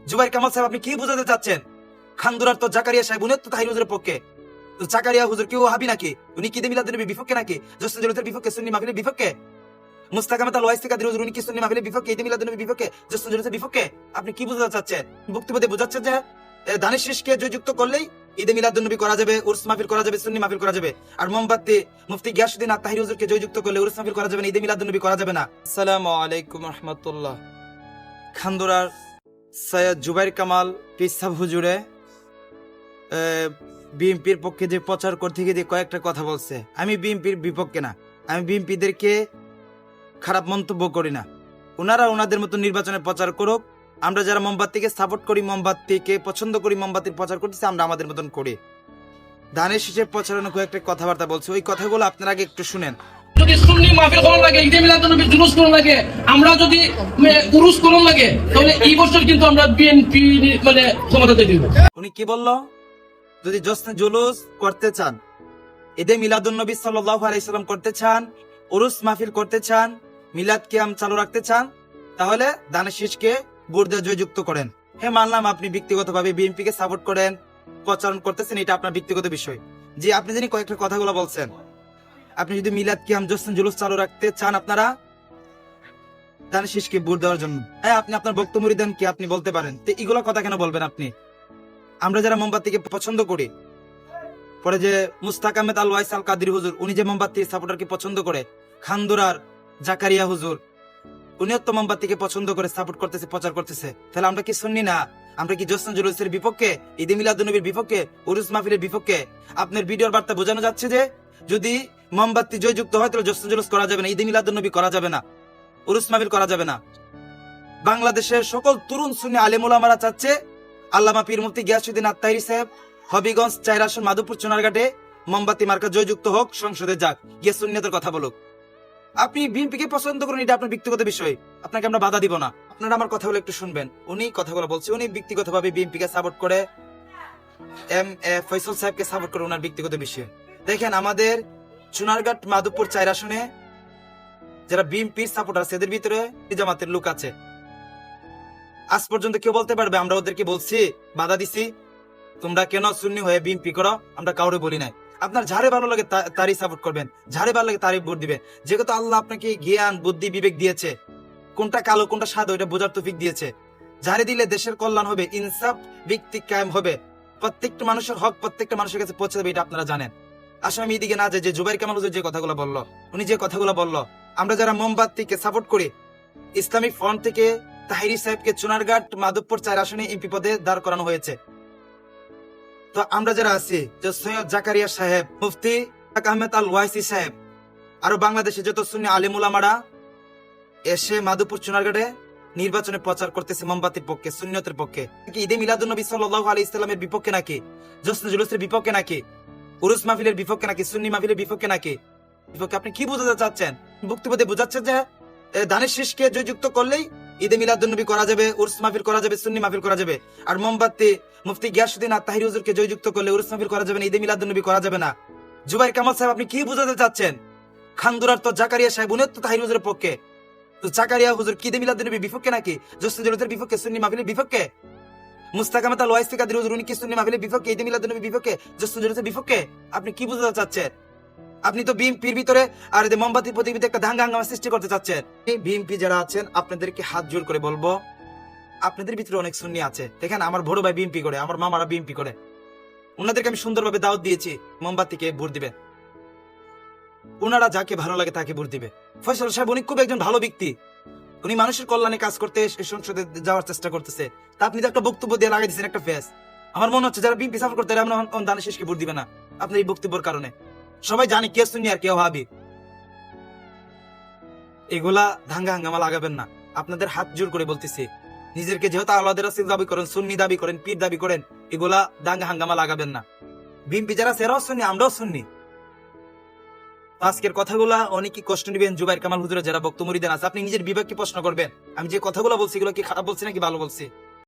জুবাইর কামাল সাহেব আপনি কি বোঝাতে চাচ্ছেন? খান্দুরার তো জাকারিয়া সাহেব উনি তো তাহির হুজুরের পক্ষে। তো জাকারিয়া হুজুর কি ওহাবি নাকি? উনি কি ঈদে মিলাদুন্নবীর বিপক্ষে নাকি? জসন জলুসের বিপক্ষে, সুন্নি মাহফিলের বিপক্ষে? মুস্তাক আহমেদ আল ওয়াইসি কাদের হুজুর উনি কি সুন্নি মাহফিলের বিপক্ষে, ঈদে মিলাদুন্নবীর বিপক্ষে, জসন জলুসের বিপক্ষে? আপনি কি বোঝাতে চাচ্ছেন? বক্তব্য দিয়ে বোঝাচ্ছেন যে দানিশ শেষকে জয়যুক্ত করলেই ঈদে মিলাদুন্নবী করা যাবে, উরস মাহফিল করা যাবে, সুন্নি মাহফিল করা যাবে। আর মোমবাতি মুফতি গিয়াসউদ্দিন আত-তাহিরি হুজুরকে জয়যুক্ত করলে উরস মাহফিল করা যাবে না, ঈদে মিলাদুন্নবী করা যাবে না। আসসালামু আলাইকুম রাহমাতুল্লাহ। খান্দুরার সৈয়দ জুবাইর কামাল পিসাব হুজুরে বিএনপির পক্ষে যে প্রচার করতে গিয়ে কয়েকটা কথা বলছে। আমি বিএনপির বিপক্ষে না, আমি বিএনপিদেরকে খারাপ মন্তব্য করি না। ওনারা ওনাদের মতো নির্বাচনে প্রচার করুক। আমরা যারা মোমবাতিকে সাপোর্ট করি, মোমবাতিকে পছন্দ করি, মোমবাতির প্রচার করতেছি, আমরা আমাদের মতন করি। ধানের শীষের প্রচারণা কয়েকটা কথাবার্তা বলছে, ওই কথাগুলো আপনারা আগে একটু শুনেন। যদি সুন্নি মাহফিল করন লাগে, ঈদে মিলাদুন্নবীর জুলুস করন লাগে, আমরা যদি উরুস করন লাগে, তাহলে এই বছর কিন্তু আমরা বিএনপি মানে ক্ষমতাতে দিব। উনি কি বলল? যদি জশ্নে জুলুস করতে চান, ঈদে মিলাদুন্নবী সাল্লাল্লাহু আলাইহি সাল্লাম করতে চান, উরুস মাহফিল করতে চান, মিলাদ কিয়াম চালু রাখতে চান, তাহলে ধানের শীষকে ভোট দিয়ে জয়যুক্ত করেন। হ্যাঁ, মানলাম আপনি ব্যক্তিগতভাবে বিএনপি কে সাপোর্ট করেন, প্রচারণ করতেছেন, এটা আপনার ব্যক্তিগত বিষয়। যে আপনি যিনি কয়েকটা কথাগুলো বলছেন, আপনি যদি মিলাদ কিয়াম জশ্নে জুলুস চালু রাখতে চান, আপনারা ধানের শীষকে ভোট দেওয়ার জন্য, হ্যাঁ, আপনি আপনার বক্তব্য দেন কি আপনি বলতে পারেন। তো এগুলো কথা কেন বলবেন আপনি? আমরা যারা মোমবাতিকে পছন্দ করি, পরে যে মুস্তাক আহমেদ আল ওয়াইস আল কাদির হুজুর উনি যে মোমবাতির সাপোর্টারকে পছন্দ করে, খান্দুরার জাকারিয়া হুজুর উনিও তো মোমবাতিকে পছন্দ করে সাপোর্ট করতেছে, প্রচার করতেছে। তাহলে আমরা কি শুননি না? আমরা কি জশ্ন জুলুসের বিপক্ষে, ঈদে মিলাদুন্নবীর বিপক্ষে, উরুস মাহফিলের বিপক্ষে? আপনার ভিডিওর বার্তা বোঝানো যাচ্ছে যে যদি মোমবাতি জয়যুক্ত হয় তাহলে জশ্ন জুলুস করা যাবে না, ঈদে মিলাদুন্নবী করা যাবে না, উরুস মাহফিল করা যাবে না। বাংলাদেশের সকল তরুণ সুন্নি আলেম ওলামারা চাচ্ছে আল্লামা পীর মুফতি গিয়াসউদ্দিন আত-তাহিরি সাহেব হবিগঞ্জ 4 আসন মাধবপুর চুনারঘাটে মোমবাতি মার্কা জয়যুক্ত হোক, সংসদে যাক, গিয়ে সুন্নিয়তের কথা বলুক। আপনি বিএনপিকে পছন্দ করুন, এটা আপনার ব্যক্তিগত বিষয়, আপনাকে আমরা বাধা দিব না। আপনারা আমার কথাগুলো একটু শুনবেন। উনি কথাগুলো বলছে, উনি ব্যক্তিগতভাবে বিএনপিকে সাপোর্ট করে, এম এ ফয়সাল সাহেবকে সাপোর্ট করে, ওনার ব্যক্তিগত বিষয়। দেখেন, আমাদের চুনারঘাট মাধবপুর 4 আসনে যারা বিএনপির সাপোর্টার আছে, এদের ভিতরে জামাতের লোক আছে। আজ পর্যন্ত কেউ বলতে পারবে আমরা ওদেরকে বলছি, বাধা দিছি, তোমরা কেন সুন্নি হয়ে বিএনপি করো? আমরা কাউরে বলি নাই। আপনার যারে ভালো লাগে তারই সাপোর্ট করবেন, যারে ভালো লাগে তারই ভোট দিবেন। যেহেতু আল্লাহ আপনাকে জ্ঞান, বুদ্ধি, বিবেক দিয়েছে, কোনটা কালো কোনটা সাদা ওইটা বোঝার তৌফিক দিয়েছে। যারে দিলে দেশের কল্যাণ হবে, ইনসাফ ভিত্তিক কায়েম হবে, প্রত্যেকটা মানুষের হক প্রত্যেকটা মানুষের কাছে পৌঁছে দেবে, এটা আপনারা জানেন। আসলে আমি এদিকে না যাই, যে জুবাইর কামাল হুজুর যে কথাগুলো বললো, উনি যে কথাগুলো বললো, আমরা যারা মোমবাতিকে সাপোর্ট করি, ইসলামিক ফ্রন্ট থেকে তাহিরি সাহেবকে চুনারঘাট মাধবপুর 4 আসনে এমপি পদে দাঁড় করানো হয়েছে। তো আমরা যারা আছি, যে সৈয়দ জাকারিয়া সাহেব, মুফতি আহমেদ আল ওয়াইসি সাহেব, আরো বাংলাদেশে যত সুন্নি আলেম উলামারা এসে মাধবপুর চুনারঘাটে নির্বাচনে প্রচার করতেছে মোমবাতির পক্ষে, সুন্নিয়তের পক্ষে। কি ঈদে মিলাদুন্নবী সাল্লাল্লাহু আলাইহি ইসলামের বিপক্ষে নাকি? জশ্নে জুলুসের বিপক্ষে নাকি? উরুস মাহফিলের বিপক্ষে নাকি? সুন্নি মাহফিলের বিপক্ষে নাকি? বিপক্ষে আপনি কি বোঝাতে চাচ্ছেন? বক্তব্য দিয়ে বোঝাচ্ছেন যে দানিশ শীষকে জয়যুক্ত করলেই ঈদে মিলাদুন্নবী করা যাবে, উরস মাহফিল করা যাবে, সুন্নি মাহফিল করা যাবে। আর মোমবাতি মুফতি গিয়াসউদ্দিন আত-তাহিরি হুজুরকে জয়যুক্ত করলে উরস মাহফিল করা যাবে না, ঈদে মিলাদুন্নবী করা যাবে না। জুবাইর কামাল সাহেব আপনি কি বোঝাতে চাচ্ছেন? খান্দুরার তো জাকারিয়া সাহেব উনি তো তাহিরি হুজুরের পক্ষে। তো জাকারিয়া হুজুর কি ঈদে মিলাদুন্নবীর বিপক্ষে নাকি? জশ্নে জুলুসের বিপক্ষে, সুন্নি মাহফিলের বিপক্ষে? মুস্তাক আহমেদ আল ওয়াইসি কাদের হুজুর উনি কি সুন্নি মাহফিলের বিপক্ষে, ঈদে মিলাদুন্নবীর বিপক্ষে, জশ্নে জুলুসের বিপক্ষে? আপনি কি বোঝাতে চাচ্ছেন? আপনি তো বিএনপির ভিতরে আর মোমবাতির প্রতিবিধি একটা দাঙ্গা হাঙ্গামা সৃষ্টি করতে চাচ্ছেন। এই বিএনপি যারা আছেন, আপনাদেরকে হাত জোর করে বলবো, আপনাদের ভিতরে অনেক সুন্নি আছে। দেখেন, আমার বড় ভাই বিএনপি করে, আমার মামারা বিএনপি করে, ওনাদেরকে আমি সুন্দরভাবে দাওয়াত দিয়েছি মোমবাতিকে ভোট দিবে। ওনারা যাকে ভালো লাগে তাকে ভোট দিবে। ফয়সাল সাহেব উনি খুব একজন ভালো ব্যক্তি, উনি মানুষের কল্যাণে কাজ করতে সংসদে যাওয়ার চেষ্টা করতেছে। তা আপনি তো একটা বক্তব্য দিয়ে লাগাই দিচ্ছেন একটা ফেস। আমার মনে হচ্ছে যারা বিএনপি সাপোর্ট করতে দানিশ শীষকে ভোট দিবে না আপনার এই বক্তব্যের কারণে। সবাই জানি কে সুন্নি আর কে ওয়াহাবি। এগুলা দাঙ্গা হাঙ্গামা লাগাবেন না, আপনাদের হাত জোর করে বলতেছি। নিজেরকে যেহেতু আল্লাহর রাসূল দাবি করেন, সুন্নি দাবি করেন, পীর দাবি করেন, এগুলা দাঙ্গা হাঙ্গামা লাগাবেন না। বিএনপি যারা সেরাও সুন্নি, আমরাও সুন্নি। আজকের কথাগুলা অনেকই কষ্ট নেবেন। জুবাইর কামাল হুজুরের যারা বক্তব্য আছে, আপনি নিজের বিবেককে প্রশ্ন করবেন, আমি যে কথাগুলো বলছি এগুলো কি খারাপ বলছি নাকি ভালো বলছি?